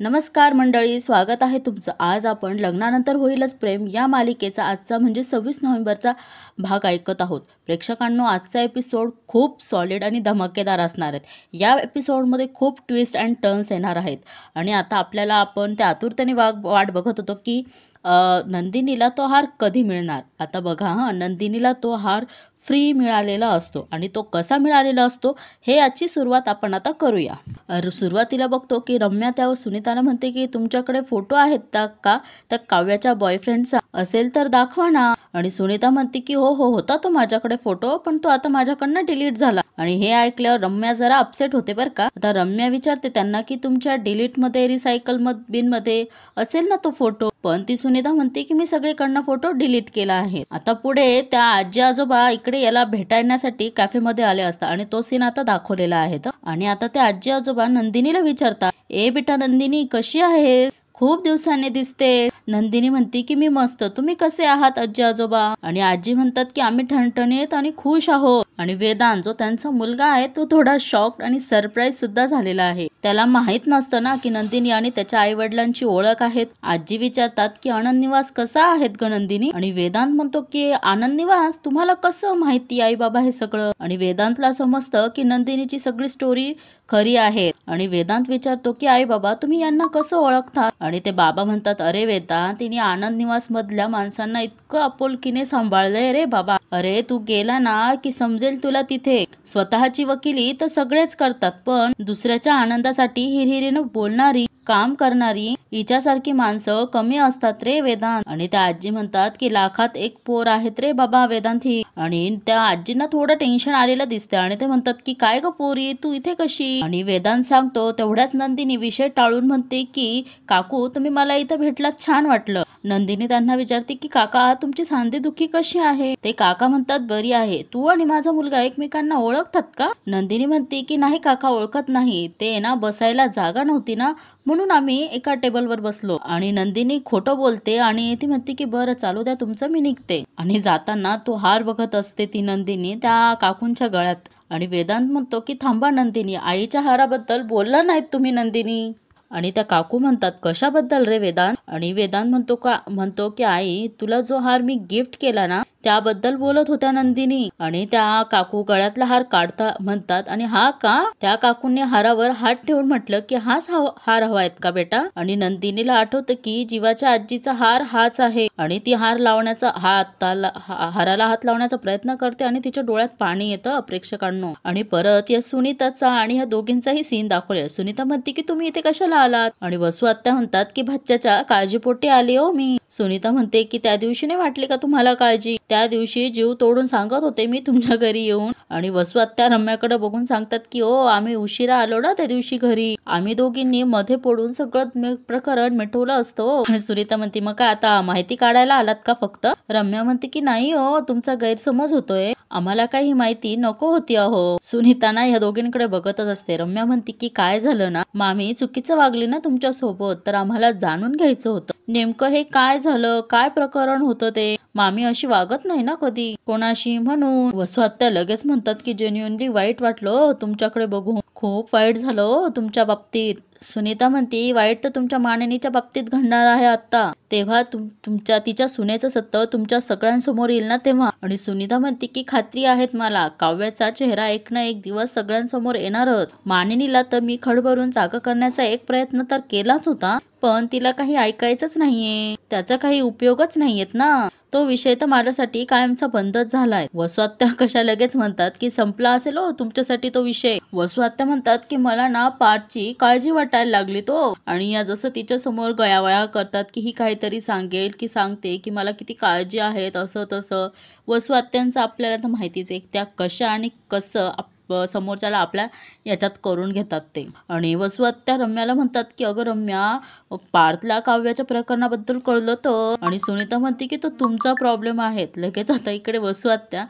नमस्कार मंडळी, स्वागत आहे तुमचं. आज आपण लग्नानंतर होईलच प्रेम या मालिकेचा आजचा म्हणजे 26 नोव्हेंबरचा भाग ऐकत आहोत. प्रेक्षकांनो, आजचा एपिसोड खूप सॉलिड आणि धमाकेदार असणार आहेत. या एपिसोडमध्ये खूप ट्विस्ट अँड टर्न्स येणार आहेत आणि आता आपण त्या आतुरतेने वाट बघत होतो की नंदिनीला तो हार कधी मिळणार. आता बघा, नंदिनीला तो हार फ्री मिळालेला असतो आणि तो कसा मिळालेला असतो हे याची सुरुवात आपण आता करूया. सुरुवातीला बघतो की रम्या त्या सुनीताला म्हणते की तुमच्याकडे फोटो आहेत का त्या काव्याच्या बॉयफ्रेंडचा, असेल तर दाखवा ना. आणि सुनीता म्हणते की हो हो, होता तो माझ्याकडे फोटो, पण तो आता माझ्याकडनं डिलीट झाला. आणि हे ऐकल्यावर रम्या जरा अपसेट होते बरं का. आता रम्या विचारते त्यांना की तुमच्या डिलीट मध्ये रिसायकल बिन मध्ये असेल ना तो फोटो, पण ती सुनीता म्हणते की मी सगळीकडनं फोटो डिलीट केला आहे. आता पुढे त्या आजी आजोबा इकडे याला भेटायण्यासाठी कॅफेमध्ये आले असतात आणि तो सीन आता दाखवलेला आहे. आणि आता ते आजी आजोबा नंदिनीला विचारतात, ए बेटा नंदिनी, कशी आहे? खूप दिवसांनी दिसते. नंदिनी म्हणते की मी मस्त, तुम्ही कसे आहात आजी आजोबा? आणि आजी म्हणतात की आम्ही ठणठणीत आणि खुश आहोत. आणि वेदांत जो त्यांचा मुलगा आहे तो थोडा शॉक्ड आणि सरप्राईज सुद्धा झालेला आहे. त्याला माहित नसतं ना की नंदिनी आणि त्याच्या आई वडिलांची ओळख आहेत. आजी विचारतात की आनंद निवास कसा आहेत ग नंदिनी? आणि वेदांत म्हणतो की आनंद निवास, तुम्हाला कसं माहिती आई बाबा हे सगळं? आणि वेदांतला समजतं की नंदिनीची सगळी स्टोरी खरी आहे. आणि वेदांत विचारतो की आई बाबा, तुम्ही यांना कसं ओळखता? आणि ते बाबा म्हणतात, अरे वेदांत, तिने आनंद निवास मधल्या माणसांना इतकं आपुलकीने सांभाळलंय रे बाबा. अरे तू गेला ना की समजेल तुला. तिथे स्वतःची वकिली तर सगळेच करतात, पण दुसऱ्याच्या आनंदासाठी हिरहिरीनं बोलणारी, काम करणारी हिच्यासारखी माणसं कमी असतात रे वेदांत. आणि त्या आजी म्हणतात की लाखात एक पोर आहेत रे बाबा वेदांत ही. आणि त्या आजींना थोडं टेन्शन आलेलं दिसतं आणि ते म्हणतात की काय ग पोरी, तू इथे कशी? आणि वेदांत सांगतो तेवढ्याच नंदिनी विषय टाळून म्हणते की काकू, तुम्ही मला इथं भेटलात, छान वाटलं. नंदिनी त्यांना विचारते की काका, तुमची सांधेदुखी कशी आहे? ते काका म्हणतात, बरी आहे. तू आणि माझा मुलगा एकमेकांना ओळखतात का? नंदिनी म्हणते की नाही काका, ओळखत नाही. ते ना बसायला जागा नव्हती ना, म्हणून आम्ही एका टेबलवर बसलो. आणि नंदिनी खोटं बोलते आणि ती म्हणते की बरं चालू द्या तुमचं, मी निघते. आणि जाताना तो हार बघत असते ती नंदिनी त्या काकूंच्या गळ्यात. आणि वेदांत म्हणतो की थांबा नंदिनी, आईच्या हाराबद्दल बोलला नाहीत तुम्ही नंदिनी. आणि त्या काकू म्हणतात, कशाबद्दल रे वेदांत? आणि वेदांत म्हणतो की आई, तुला जो हार मी गिफ्ट केला ना त्याबद्दल बोलत होत्या नंदिनी. आणि त्या काकू गळ्यातला हार काढता म्हणतात, आणि हा का? त्या काकूंनी हारावर हात ठेवून म्हटलं की हाच हार हवायत का बेटा? आणि नंदिनीला आठवतं की जीवाच्या आजीचा हार हाच आहे. आणि ती हाराला हात लावण्याचा प्रयत्न करते आणि तिच्या डोळ्यात पाणी येतं प्रेक्षकांनो. आणि परत या सुनीताचा आणि ह्या दोघींचाही सीन दाखवले. सुनीता म्हणते की तुम्ही इथे कशाला आलात? आणि वसू आत्या म्हणतात की भाच्याच्या काळजीपोटी आली हो मी. सुनीता म्हणते की त्या दिवशी नाही वाटली का तुम्हाला काळजी? त्या दिवशी जीव तोडून सांगत होते मी तुमच्या घरी येऊन. आणि वसू आत्या रम्याकडे बघून सांगतात की ओ, आम्ही उशिरा आलो ना त्या दिवशी घरी, आम्ही दोघींनी मध्ये पडून सगळं प्रकरण मिटवलं असतं. आणि सुनीता म्हणते, मग काय आता माहिती काढायला आलात का फक्त? रम्या म्हणते की नाही हो, तुमचा गैरसमज होतोय, आम्हाला काही माहिती नको होती अहो. सुनीता ना ह्या दोघींकडे बघतच असते. रम्या म्हणते की काय झालं ना मामी, चुकीचं वागली ना तुमच्या सोबत, तर आम्हाला जाणून घ्यायचं होतं नेमकं हे काय झालं, काय प्रकरण होतं ते. मामी अशी वागत नाही ना कधी कोणाशी, म्हणून. वसू आत्या लगेच म्हणतात की जेन्युअनली वाईट वाटलं तुमच्याकडे बघून, खूप वाईट झालं तुमच्या बाबतीत. सुनीता म्हणते वाईट तर तुमच्या मानिनीच्या बाबतीत घडणार आहे आता, तेव्हा तिच्या सुनेचं सत्य तुमच्या सगळ्यांसमोर येईल ना तेव्हा. आणि सुनीता म्हणते की खात्री आहेत मला, काव्याचा चेहरा एक ना एक दिवस सगळ्यांसमोर येणारच. मानिनीला तर मी खडभरून जागा करण्याचा एक प्रयत्न तर केलाच होता, पण तिला काही ऐकायचंच नाहीये, त्याचा काही उपयोगच नाहीयेत ना. तो विषय तर माझ्यासाठी कायमचा बंदच झालाय. वसू आत्या कशा लगेच म्हणतात की संपला असेल हो तुमच्यासाठी तो विषय. वसू आत्या म्हणतात की मला ना पार्थची काळजी वाटायला लागली तो. आणि या जसं तिच्या समोर गयावया करतात की ही काहीतरी सांगेल की सांगते की मला किती काळजी आहेत असं तसं. वसू आत्यांचं आपल्याला तर माहितीच आहे त्या कशा आणि कसं समोरच्याला आपल्या याच्यात करून घेतात ते. आणि वसू आत्या रम्याला म्हणतात की अगं रम्या, पार्थला काव्याच्या प्रकरणाबद्दल कळलं तर. आणि सुनीता म्हणते की तो तुमचा प्रॉब्लेम आहे. लगेच आता इकडे वसू आत्या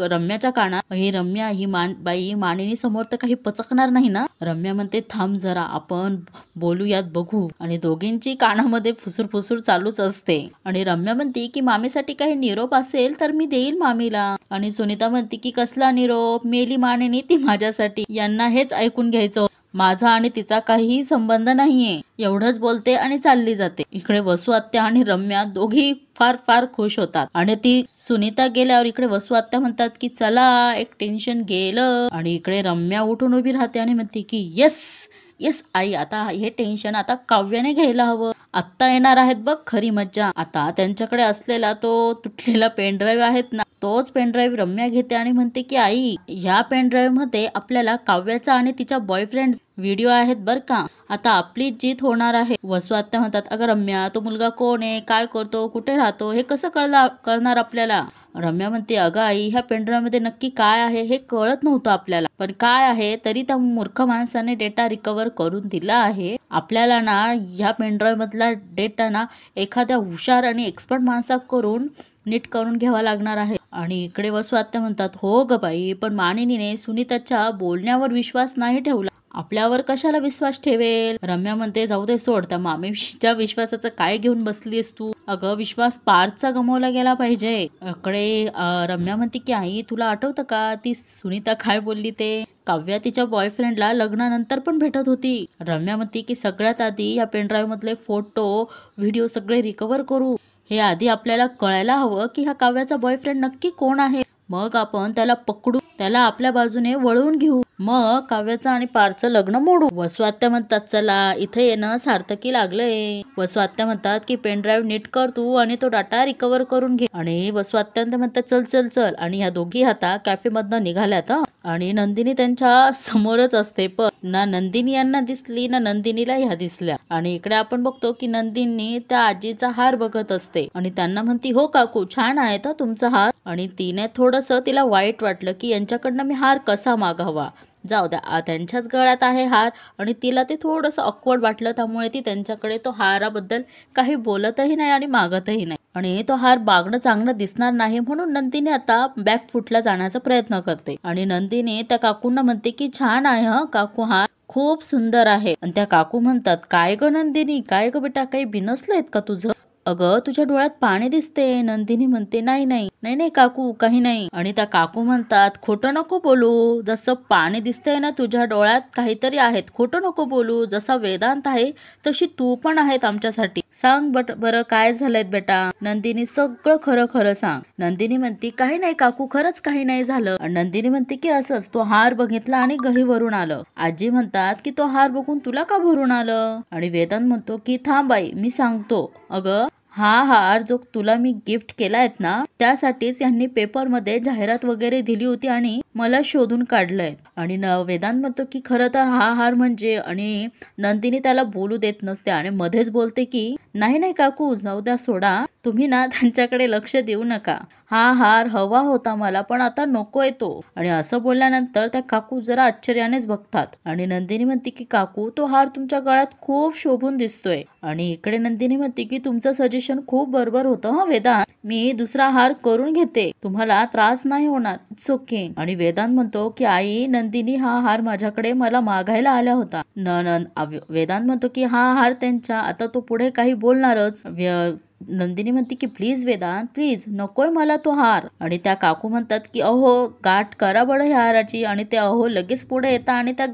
रम्याच्या कानात, ही रम्या, ही बाई मानिनी समोर तर काही पचकणार नाही ना? रम्या म्हणते थांब जरा, आपण बोलूयात बघू. आणि दोघींची कानामध्ये फुसूर फुसूर चालूच असते. आणि रम्या म्हणते की मामीसाठी काही निरोप असेल तर मी देईल मामीला. आणि सुनीता म्हणते की कसला निरोप, मेली मानिनी ती माझ्यासाठी, यांना हेच ऐकून घ्यायचं. माझा आणि तिचा काहीही संबंध नाहीये. एवढंच बोलते आणि चालली जाते. इकडे वसू आत्या आणि रम्या दोघी फार फार खुश होतात आणि ती सुनीता गेल्यावर इकडे वसू आत्या म्हणतात की चला एक टेन्शन गेलं. आणि इकडे रम्या उठून उभी राहते आणि म्हणते की येस येस आई, आता हे टेन्शन आता काव्याने घ्यायला हवं. आत्ता येणार आहेत बघ खरी मज्जा. आता त्यांच्याकडे असलेला तो तुटलेला पेनड्राईव्ह आहेत ना, तोच पेनड्राईव्ह रम्या घेते आणि म्हणते की आई, ह्या पेनड्राईव्ह मध्ये आपल्याला काव्याचा आणि तिच्या बॉयफ्रेंड व्हिडिओ आहेत बर का. आता आपली जीत होणार आहे. वसू आत्या म्हणतात अगं रम्या, तो मुलगा कोण आहे, काय करतो, कुठे राहतो, हे कसं कळणार आपल्याला. रम्या म्हणते अगं आई, ह्या पेनड्राईव्ह मध्ये नक्की काय आहे हे कळत नव्हतं आपल्याला, पण काय आहे तरी त्या मूर्ख माणसाने डेटा रिकव्हर करून दिला आहे. आपल्याला ना ह्या पेनड्राईव्ह मधला डेटा ना एखाद्या हुशार आणि एक्सपर्ट माणसाकडून नीट करून घ्यावा लागणार आहे. आणि इकडे वसू आत्या म्हणतात हो ग बाई, पण मानिनीने सुनीताच्या बोलण्यावर विश्वास नाही ठेवला, आपल्यावर कशाला विश्वास ठेवेल. रम्या म्हणते जाऊ दे सोड, त्या मामीच्या विश्वासाचं काय घेऊन बसलीस तू. अगं विश्वास पारचा गमावला गेला पाहिजे. इकडे रम्या म्हणते की आई, तुला आठवतं का ती सुनीता काय बोलली ते, काव्या तिच्या बॉयफ्रेंडला लग्नानंतर पण भेटत होती. रम्या म्हणते की सगळ्यात आधी या पेनड्राईव्ह मधले फोटो व्हिडिओ सगळे रिकव्हर करू. हे आधी आपल्याला कळायला हवं की हा काव्याचा बॉयफ्रेंड नक्की कोण आहे. मग आपण त्याला पकडू, त्याला आपल्या बाजूने वळवून घेऊ, मग काव्याचं आणि पारचं लग्न मोडू. वसू आत्या म्हणतात चला इथे येणं सार्थकी लागलंय. वसू आत्या म्हणतात की पेनड्राईव्ह नीट कर तू आणि तो डाटा रिकव्हर करून घे. आणि वसू आत्या म्हणतात चल चल चल. आणि ह्या दोघी आता कॅफे मधनं निघाल्यात. आणि नंदिनी त्यांच्या समोरच असते, पण ना नंदिनी यांना दिसली ना नंदिनीला ह्या दिसल्या. आणि इकडे आपण बघतो की नंदिनी त्या आजीचा हार बघत असते आणि त्यांना म्हणती हो काकू, छान आहे तर तुमचा हार. आणि तिने थोडस तिला वाईट वाटलं की यांच्याकडनं मी हार कसा मागावा. जाऊ द्या, त्यांच्याच गळ्यात आहे हार आणि तिला ते थोडस ऑकवर्ड वाटलं, त्यामुळे ती त्यांच्याकडे तो हाराबद्दल काही बोलतही नाही आणि मागतही नाही. आणि तो हार बागणं चांगलं दिसणार नाही म्हणून नंदिनी आता बॅकफुटला जाण्याचा प्रयत्न करते. आणि नंदिनी त्या काकूंना म्हणते की छान आहे ह काकू, हार खूप सुंदर आहे. आणि त्या काकू म्हणतात काय ग नंदिनी, काय ग बेटा, काही बिनसलंयत का तुझं. अगं तुझ्या डोळ्यात पाणी दिसते. नंदिनी म्हणते नाही नाही नाही नाही काकू, काही नाही. आणि त्या काकू म्हणतात खोटं नको बोलू, जसं पाणी दिसतंय ना तुझ्या डोळ्यात काहीतरी आहेत, खोटं नको बोलू. जसा वेदांत आहे तशी तू पण आहेत आमच्यासाठी. सांग बरं काय झालंय बेटा. नंदिनी सगळं खरं खरं सांग. नंदिनी म्हणते काही नाही काकू, खरंच काही नाही झालं. नंदिनी म्हणते की असंच तो हार बघितला आणि गही भरून आलं. आजी म्हणतात की तो हार बघून तुला का भरून आलं. आणि वेदांत म्हणतो की थांब बाई मी सांगतो. अगं हा हार जो तुला मी गिफ्ट केलायत ना, त्यासाठीच यांनी पेपरमध्ये जाहिरात वगैरे दिली होती आणि मला शोधून काढलंय. आणि वेदांत म्हणतो की खरं तर हा हार म्हणजे, आणि नंदिनी त्याला बोलू देत नसते आणि मध्येच बोलते की नाही नाही काकू, जाऊ द्या सोडा, तुम्ही ना त्यांच्याकडे लक्ष देऊ नका. हा हार हवा होता मला पण आता नकोय तो. आणि असं बोलल्यानंतर त्या काकू जरा आश्चर्यानेच बघतात. आणि नंदिनी म्हणते की काकू, तो हार तुमच्या गळ्यात खूप शोभून दिसतोय. आणि इकडे नंदिनी म्हणते की तुमचं सजेशन खूप बरोबर होतं ह वेदांत, मी दुसरा हार करून घेते, तुम्हाला त्रास नाही होणार, इट्स ओके. आणि वेदांत म्हणतो की आई, नंदिनी हा हार माझ्याकडे मला मागायला आला होता. वेदांत म्हणतो की हा हार त्यांच्या, आता तो पुढे काही बोलणारच. नंदिनी म्हणते की प्लीज वेदांत प्लीज, नकोय मला तो हार. आणि त्या काकू म्हणतात की अहो गाठ करा बरं ह्या हाराची. आणि ते अहो लगेच पुढे येतात आणि त्या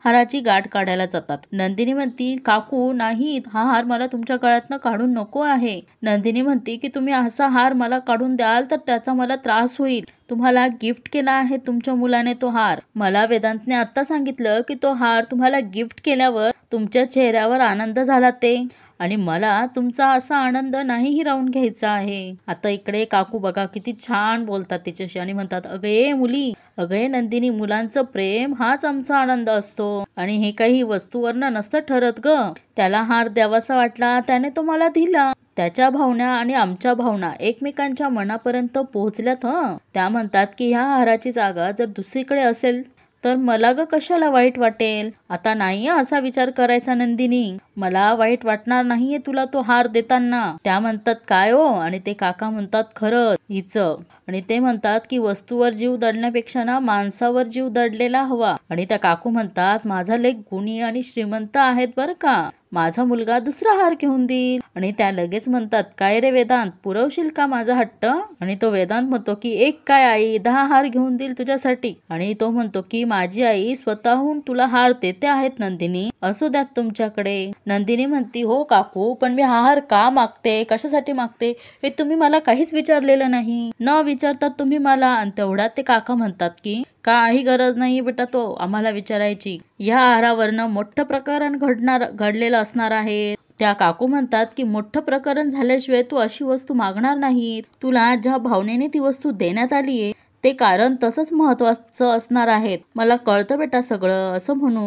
हाराची गाठ काढायला जातात. नंदिनी म्हणती काकू नाही, हा हार मला तुमच्या गळ्यातनं काढून नको आहे. नंदिनी म्हणते की तुम्ही असा हार मला काढून द्याल तर त्याचा मला त्रास होईल, तुम्हाला गिफ्ट केला आहे तुमच्या मुलाने तो हार. मला वेदांतने आता सांगितलं की तो हार तुम्हाला गिफ्ट केल्यावर तुमच्या चेहऱ्यावर आनंद झाला ते, आणि मला तुमचा असा आनंद नाहीही राहून घ्यायचा आहे. आता इकडे काकू बघा किती छान बोलतात तिच्याशी आणि म्हणतात अगे मुली, अगे नंदिनी, मुलांचं प्रेम हाच आमचा आनंद असतो आणि हे काही वस्तूवरनं नसतं ठरत ग. त्याला हार द्यावासा वाटला, त्याने तो मला दिला. त्याच्या भावना आणि आमच्या भावना एकमेकांच्या मनापर्यंत पोहोचल्यात. त्या म्हणतात की ह्या हाराची जागा जर दुसरीकडे असेल तर मला ग कशाला वाईट वाटेल. आता नाही असा विचार करायचा नंदिनी, मला वाईट वाटणार नाहीये तुला तो हार देताना. त्या म्हणतात काय हो, आणि ते काका म्हणतात खरंच हिचं आणि ते म्हणतात की वस्तूवर जीव दडण्यापेक्षा ना माणसावर जीव दडलेला हवा. आणि त्या काकू म्हणतात माझा लेक गुणी आणि श्रीमंत आहेत बरं का, माझा मुलगा दुसरा हार घेऊन देईल. आणि त्या लगेच म्हणतात काय रे वेदांत, पुरवशील का माझा हट्ट. आणि तो वेदांत म्हणतो की एक काय आई 10 हार घेऊन देईल तुझ्यासाठी. आणि तो म्हणतो की माझी आई स्वतःहून तुला हार देते आहेत नंदिनी, असू द्यात तुमच्याकडे. नंदिनी म्हणती हो काकू, पण मी हा हार का मागते, कशासाठी मागते हे तुम्ही मला काहीच विचारलेलं नाही. न विचारता तुम्ही मला. आणि तेवढ्यात ते काका म्हणतात की काही गरज नाही बेटा तो आम्हाला विचारायची, या हारावरनं मोठं प्रकरण घडलेलं असणार आहे. त्या काकू म्हणतात की मोठं प्रकरण झाल्याशिवाय तू अशी वस्तू मागणार नाही. तुला ज्या भावनेने ती वस्तू देण्यात आली आहे ते कारण तसंच महत्वाचं असणार आहे. मला कळतं बेटा सगळं,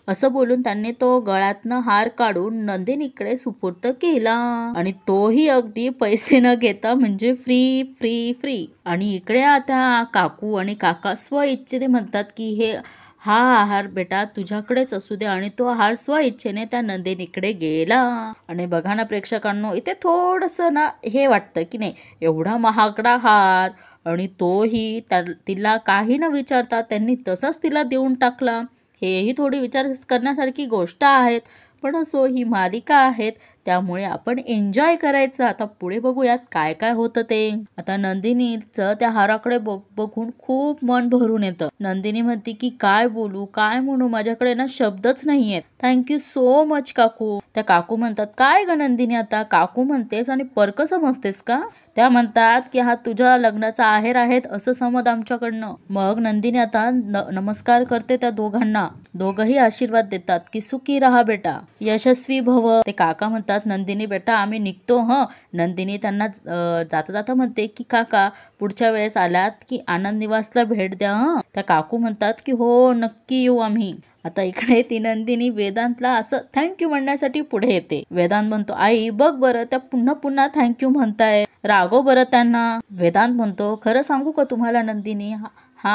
असं बोलून त्यांनी तो गळ्यातनं हार काढून नंदिनीकडे सुपूर्द केला. आणि तोही अगदी पैसे न घेता, म्हणजे फ्री फ्री फ्री. आणि इकडे आता काकू आणि काका स्व इच्छेने म्हणतात की हा आहार बेटा तुझ्याकडेच असू दे. आणि तो आहार स्व इच्छेने त्या नंदिनीकडे गेला. आणि बघा ना प्रेक्षकांनो, इथे थोडंसं ना हे वाटतं की नाही, एवढा महागडा हार आणि तोही तिला काही न विचारता त्यांनी तसंच तिला देऊन टाकला. हेही थोडी विचार करण्यासारखी गोष्ट आहेत. पण असो, ही मालिका आहेत त्यामुळे आपण एन्जॉय करायचं. आता पुढे बघूयात काय काय होतं ते. आता नंदिनीचं त्या हाराकडे बघून खूप मन भरून येतं. नंदिनी म्हणते की काय बोलू काय म्हणू, माझ्याकडे ना शब्दच नाहीयेत. थँक्यू सो मच काकू. त्या काकू म्हणतात काय ग नंदिनी आता काकू म्हणतेस आणि परक समजतेस का. त्या म्हणतात की हा तुझ्या लग्नाचा आहेर आहेत असं समज आमच्याकडनं. मग नंदिनी आता नमस्कार करते त्या दोघांना. दोघही आशीर्वाद देतात की सुखी राहा बेटा, यशस्वी भव. ते काका म्हणतात नंदिनी बेटा आम्ही निघतो ह. नंदिनी त्यांना जाता जाता म्हणते की काका पुढच्या वेळेस आलात की आनंद निवासला भेट द्या ह. त्या काकू म्हणतात की हो नक्की येऊ आम्ही. आता इकडे ती नंदिनी वेदांतला असं थँक्यू म्हणण्यासाठी पुढे येते. वेदांत म्हणतो आई बघ बरं त्या पुन्हा पुन्हा थँक्यू म्हणताय, रागव बरं त्यांना. वेदांत म्हणतो खरं सांगू का तुम्हाला नंदिनी, हा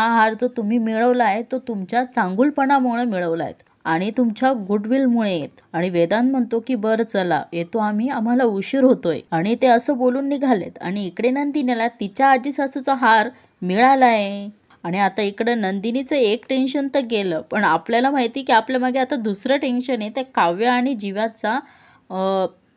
हार जो तुम्ही मिळवलाय तो तुमच्या चांगुलपणामुळे मिळवलाय आणि तुमच्या गुडविलमुळे. आणि वेदांत म्हणतो की बरं चला येतो आम्ही, आम्हाला उशीर होतोय. आणि ते असं बोलून निघालेत. आणि इकडे नंदिनीला तिच्या आजी सासूचा हार मिळालाय. आणि आता इकडं नंदिनीचं एक टेन्शन तर गेलं, पण आपल्याला माहिती की आपल्या मागे आता दुसरं टेन्शन आहे, त्या काव्य आणि जीवाचा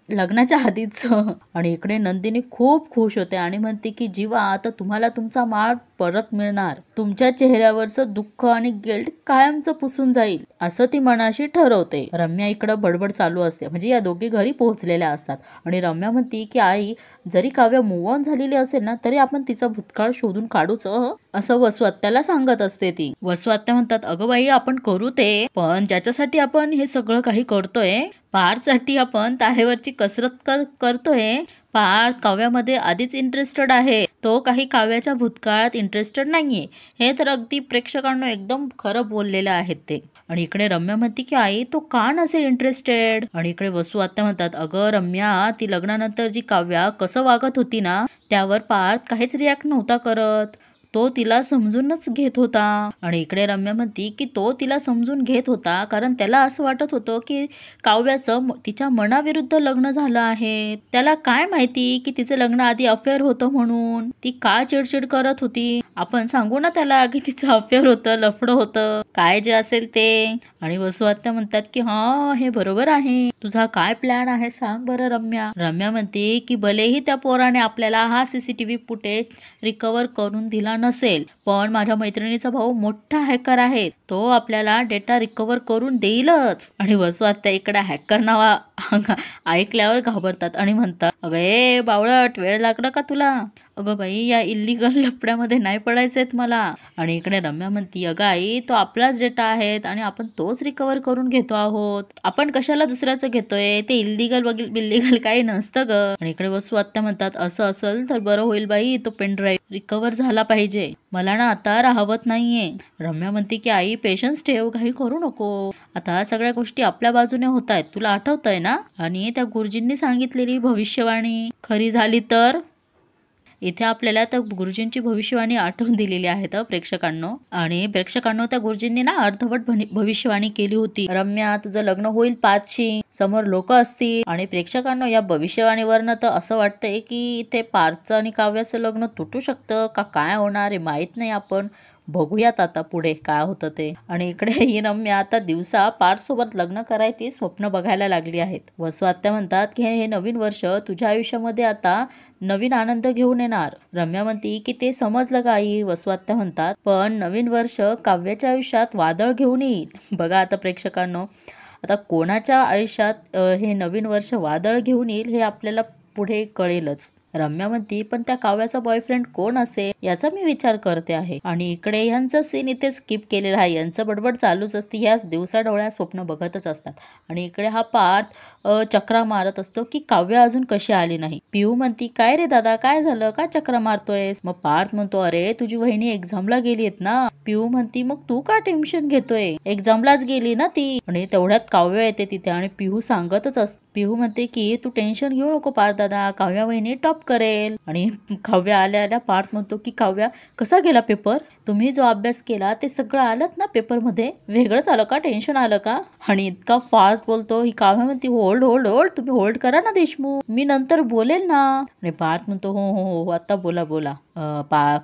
लग्नाच्या आधीचं. आणि इकडे नंदिनी खूप खुश होते आणि म्हणते की जीवा आता तुम्हाला तुमचा माळ परत मिळणार, तुमच्या चेहऱ्यावरचं दुःख आणि गिल्ट कायमचं पुसून जाईल असं ती मनाशी ठरवते. रम्या इकडं बडबड चालू असते, म्हणजे या दोघी घरी पोहोचलेल्या असतात. आणि रम्या म्हणते की आई जरी काव्य मूव्ह ऑन झालेली असेल ना तरी आपण तिचा भूतकाळ शोधून काढूच असं वसू आत्याला सांगत असते ती. वसू आत्या म्हणतात अगं बाई आपण करू ते, पण ज्याच्यासाठी आपण हे सगळं काही करतोय पार्थसाठी आपण तारेवरची कसरत करतोय. पार्थ काव्यामध्ये आधीच इंटरेस्टेड आहे, तो काही काव्याच्या भूतकाळात इंटरेस्टेड नाहीये. हे तर अगदी प्रेक्षकांना एकदम खरं बोललेलं आहेत ते. आणि इकडे रम्या म्हणते की आई तो का नसेल इंटरेस्टेड. आणि इकडे वसू आत्या म्हणतात अगं रम्या ती लग्नानंतर जी काव्या कसं वागत होती ना त्यावर पार्थ काहीच रिॲक्ट नव्हता करत, तो तिला समजूनच घेत होता. आणि इकडे रम्या म्हणती की तो तिला समजून घेत होता कारण त्याला असं वाटत होतं की काव्याचं तिच्या मनाविरुद्ध लग्न झालं आहे. त्याला काय माहिती की तिचं लग्न आधी अफेअर होतं म्हणून ती का चिडचिड करत होती. आपण सांगू ना त्याला की तिचं अफेअर होतं, लफडं होतं, काय जे असेल ते. आणि वसू आत्या म्हणतात की हा हे बरोबर आहे, तुझा काय प्लॅन आहे सांग बरं रम्या. रम्या म्हणते की भलेही त्या पोराने आपल्याला हा CCTV फुटेज रिकवर करून दिला नसेल, पण माझ्या मैत्रिणीचा भाऊ मोठा हॅकर आहे, तो आपल्याला डेटा रिकवर करून देईलच. आणि वसू आत्या इकडे हॅकर नावा ऐकल्यावर घाबरतात आणि म्हणतात अगं ए बावळट वेळ लागला का तुला, अगं बाई या इल्लीगल लफड्यामध्ये नाही पडायचेत मला. आणि इकडे रम्या म्हणती अगं आई तो आपलाच डेटा आहेत आणि आपण तोच रिकवर करून घेतो आहोत, आपण कशाला दुसऱ्याचं घेतोय, ते इल्लीगल बिल्लीगल काही नसतं ग. आणि इकडे वसू आत्या म्हणतात असं असेल तर बरं होईल बाई, तो पेनड्राईव्ह रिकवर झाला पाहिजे, मला ना आता राहवत नाहीये. रम्या म्हणते की आई पेशन्स ठेव, काही करू नको, आता सगळ्या गोष्टी आपल्या बाजूने होत आहेत, तुला आठवतंय ना. आणि त्या गुरुजींनी सांगितलेली भविष्यवाणी खरी झाली तर इथे आपल्याला त्या गुरुजींची भविष्यवाणी आठवून दिलेली आहे तर प्रेक्षकांनो. आणि प्रेक्षकांनो, त्या गुरुजींनी ना अर्धवट भविष्यवाणी केली होती. रम्या, तुझं लग्न होईल 5शी, समोर लोक असतील. आणि प्रेक्षकांनो, या भविष्यवाणीवरनं तर असं वाटतंय की इथे पार्थचं आणि काव्याचं लग्न तुटू शकतं का काय होणार आहे माहित नाही. आपण बघूयात आता पुढे काय होतं ते. आणि इकडे ही रम्या आता दिवसा पार्थ सोबत लग्न करायची स्वप्न बघायला लागली आहेत. वसू आत्या म्हणतात की हे नवीन वर्ष तुझ्या आयुष्यामध्ये आता नवीन आनंद घेऊन येणार. रम्या म्हणती की ते समजलं का आई. वसू आत्या म्हणतात पण नवीन वर्ष काव्याच्या आयुष्यात वादळ घेऊन येईल. बघा आता प्रेक्षकांनो, आता कोणाच्या आयुष्यात हे नवीन वर्ष वादळ घेऊन येईल हे आपल्याला पुढे कळेलच. रम्या म्हणती पण त्या काव्याचा बॉयफ्रेंड कोण असेल याचा मी विचार करते आहे. आणि इकडे यांचा सीन इथे स्किप केलेला आहे. यांचं बडबड चालूच असते. ह्या दिवसा डोळ्या स्वप्न बघतच असतात. आणि इकडे हा पार्थ चक्रा मारत असतो की काव्य अजून कशी आली नाही. पिऊ म्हणती काय रे दादा, काय झालं, काय चक्रा मारतोयस. मग पार्थ म्हणतो अरे तुझी वहिनी एक्झामला गेलीत ना. पिऊ म्हणती मग तू का टेन्शन घेतोय, एक्झामलाच गेली ना ती. आणि तेवढ्यात काव्य येते तिथे आणि पिऊ सांगतच असते. पिहू म्हणते की तू टेन्शन घेऊ नको पार्थ दादा, काव्या वहिनी टॉप करेल. आणि काव्य आल्या आल्या पार्थ म्हणतो की काव्या कसा गेला पेपर, तुम्ही जो अभ्यास केला ते सगळं आलत ना पेपर मध्ये, वेगळंच आलं का, टेन्शन आलं का. आणि इतका फास्ट बोलतो. ही काव्या म्हणते होल्ड होल्ड होल्ड, तुम्ही होल्ड करा ना देशमुख, मी नंतर बोलेल ना. आणि पार्थ म्हणतो हो हो हो आता बोला बोला.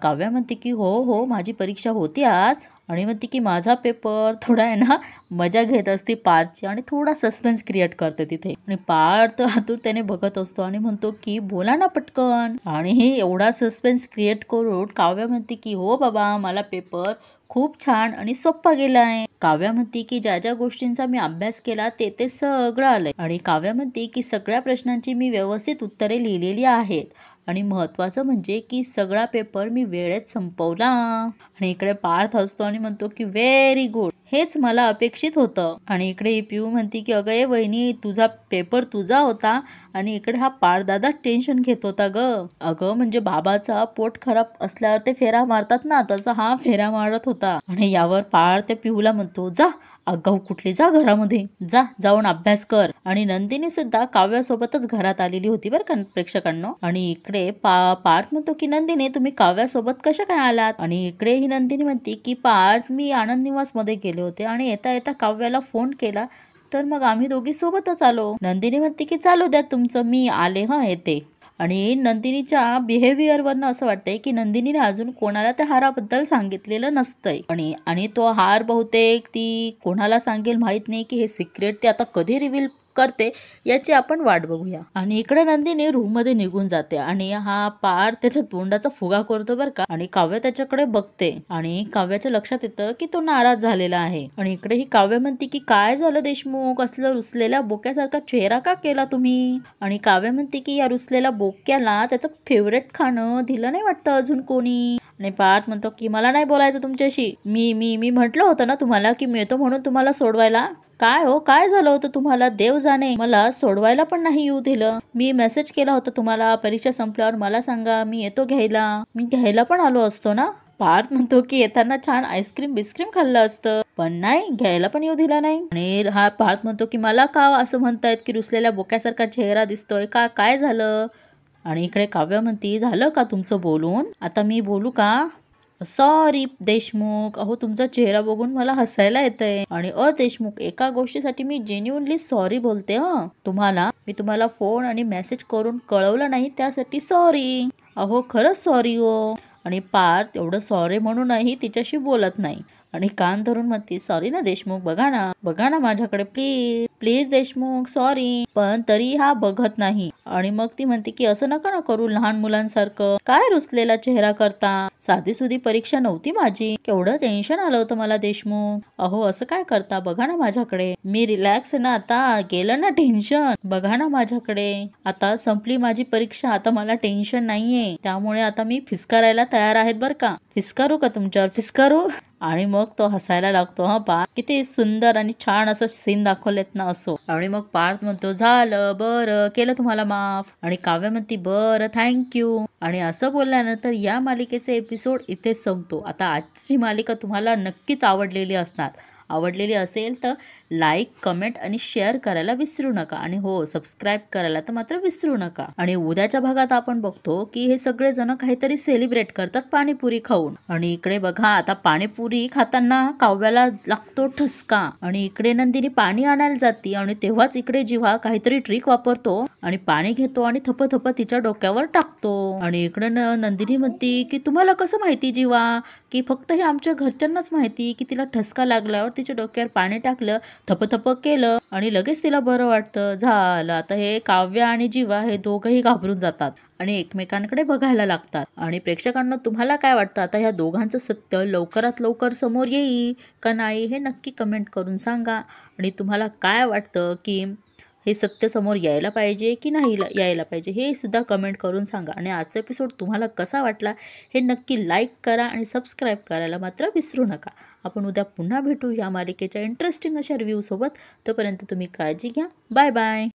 काव्या म्हणते की हो हो माझी परीक्षा होती आज. आणि म्हणते की माझा पेपर थोडा आहे ना मजा घेत असते पार्थची आणि थोडा सस्पेन्स क्रिएट करते तिथे. आणि पार्थ त्याने बघत असतो आणि म्हणतो की बोला ना पटकन. आणि हे एवढा सस्पेन्स क्रिएट करून काव्या म्हणते की हो बाबा मला पेपर खूप छान आणि सोप्पा गेलाय. काव्या म्हणते की ज्या ज्या गोष्टींचा मी अभ्यास केला ते सगळं आलंय. आणि काव्या म्हणते की सगळ्या प्रश्नांची मी व्यवस्थित उत्तरे लिहिलेली आहेत. आणि महत्वाचं म्हणजे की सगळा पेपर मी वेळेत संपवला. आणि इकडे पार्थ हसतो आणि म्हणतो की व्हेरी गुड, हेच मला अपेक्षित होतं. आणि इकडे पिऊ म्हणते की अगं ये वहिनी, तुझा पेपर तुझा होता आणि इकडे हा पार्थ दादा टेन्शन घेत होता ग. अगं म्हणजे बाबाचा पोट खराब असल्यावर ते फेरा मारतात ना, तसा हा फेरा मारत होता. आणि यावर पार्थ त्या पिऊला म्हणतो जा आगाऊ कुठली, जा घरामध्ये जा, जाऊन अभ्यास कर. आणि नंदिनी सुद्धा काव्यासोबतच घरात आलेली होती बरं का प्रेक्षकांनो. आणि इकडे पार्थ म्हणतो की नंदिनी तुम्ही काव्यासोबत कशा काय आलात. आणि इकडे ही नंदिनी म्हणते की पार्थ मी आनंद निवास मध्ये गेले होते आणि येता येता काव्याला फोन केला तर मग आम्ही दोघी सोबतच आलो. नंदिनी म्हणते की चालू द्या तुमचं, मी आले येते. आणि नंदिनीच्या बिहेवियर वरनं असं वाटतंय की नंदिनीने अजून कोणाला त्या हाराबद्दल सांगितलेलं नसतंय. आणि तो हार बहुतेक ती कोणाला सांगेल माहित नाही की हे सिक्रेट ते आता कधी रिव्हील करते याची आपण वाट बघूया. आणि इकडे नंदिनी रूम मध्ये निघून जाते आणि हा पार्थ त्याच्या तोंडाचा फुगा करतो बरं का. आणि काव्य त्याच्याकडे बघते आणि काव्याच्या लक्षात येतं की तो नाराज झालेला आहे. आणि इकडे ही काव्य म्हणते की काय झालं देशमुख, असलं रुसलेल्या बोक्यासारखा चेहरा का केला तुम्ही. आणि काव्य म्हणते की या रुसलेल्या बोक्याला त्याचं फेवरेट खाणं दिलं नाही वाटतं अजून कोणी. आणि पार्थ म्हणतो की मला नाही बोलायचं तुमच्याशी, मी मी मी म्हटलं होतं ना तुम्हाला की मी येतो म्हणून तुम्हाला सोडवायला. काय हो, काय झालं होतं तुम्हाला, देव जाणे, मला सोडवायला पण नाही येऊ दिलं. मी मेसेज केला होता तुम्हाला परीक्षा संपल्यावर मला सांगा, मी येतो घ्यायला, मी घ्यायला पण आलो असतो ना. पार्थ म्हणतो की येताना छान आईस्क्रीम बिस्क्रीम खाल्लं असतं पण नाही, घ्यायला पण येऊ दिला नाही. आणि हा पार्थ म्हणतो की मला का असं म्हणतायत की रुसलेल्या बोक्यासारखा चेहरा दिसतोय का, काय झालं. आणि इकडे काव्य म्हणती झालं का तुमचं बोलून, आता मी बोलू का. सॉरी देशमुख, अहो तुमचा चेहरा बघून मला हसायला येतंय. आणि देशमुख, एका गोष्टीसाठी मी जेन्युइनली सॉरी बोलते तुम्हाला, मी तुम्हाला फोन आणि मेसेज करून कळवलं नाही त्यासाठी सॉरी. अहो खरंच सॉरी हो. आणि पार्थ एवढं सॉरी म्हणूनही तिच्याशी बोलत नाही आणि कान धरून म्हणते सॉरी ना देशमुख, बघा ना माझ्याकडे, प्लीज प्लीज देशमुख सॉरी. पण तरी हा बघत नाही. आणि मग ती म्हणते की असं नका ना करू लहान मुलांसारखं, काय रुसलेला चेहरा करता, साधी सुधी परीक्षा नव्हती माझी, केवढं टेन्शन आलं होतं मला देशमुख. अहो असं काय करता, बघा ना माझ्याकडे, मी रिलॅक्स ना, आता गेलं ना टेन्शन, बघा ना माझ्याकडे, आता संपली माझी परीक्षा, आता मला टेन्शन नाहीये, त्यामुळे आता मी फिस्कारायला तयार आहेत बरं का, फिस्कारू का तुमच्यावर, फिस्कारू. आणि मग तो हसायला लागतो. पार्थ किती सुंदर आणि छान असं सीन दाखवलेत ना असो. आणि मग पार्थ म्हणतो झालं बरं, केलं तुम्हाला माफ. आणि काव्य म्हणती बरं थँक्यू. आणि असं बोलल्यानंतर या मालिकेचे एपिसोड इथे संपतो. आता आजची मालिका तुम्हाला नक्कीच आवडलेली असणार. आवडलेली असेल तर लाईक, कमेंट आणि शेअर करायला विसरू नका आणि हो सबस्क्राईब करायला तर मात्र विसरू नका. आणि उद्याच्या भागात आपण बघतो की हे सगळे जण काहीतरी सेलिब्रेट करतात पाणीपुरी खाऊन. आणि इकडे बघा आता पाणीपुरी खाताना काव्याला लागतो ठसका आणि इकडे नंदिनी पाणी आणायला जाते आणि तेव्हाच इकडे जीवा काहीतरी ट्रिक वापरतो आणि पाणी घेतो आणि थप तिच्या डोक्यावर टाकतो. आणि इकडे नंदिनी म्हणते की तुम्हाला कसं माहिती जीवा की फक्त हे आमच्या घरच्यांनाच माहिती की तिला ठसका लागल्यावर तिच्या डोक्यावर पाणी टाकलं, थप केलं आणि लगेच तिला बरं वाटतं. झालं. आता हे काव्य आणि जीवा हे दोघंही घाबरून जातात आणि एकमेकांकडे बघायला लागतात. आणि प्रेक्षकांना तुम्हाला काय वाटतं आता ह्या दोघांचं सत्य लवकरात लवकर समोर येईल का नाही हे नक्की कमेंट करून सांगा. आणि तुम्हाला काय वाटतं की हे सत्य समोर यायला पाहिजे की नाही यायला पाहिजे हे सुद्धा कमेंट करून सांगा. आणि आजचा एपिसोड तुम्हाला कसा वाटला हे नक्की लाईक करा आणि सबस्क्राईब करायला मात्र विसरू नका. आपण उद्या पुन्हा भेटू या मालिकेच्या इंटरेस्टिंग अशा रिव्ह्यूसोबत. तोपर्यंत तुम्ही काळजी घ्या. Bye bye.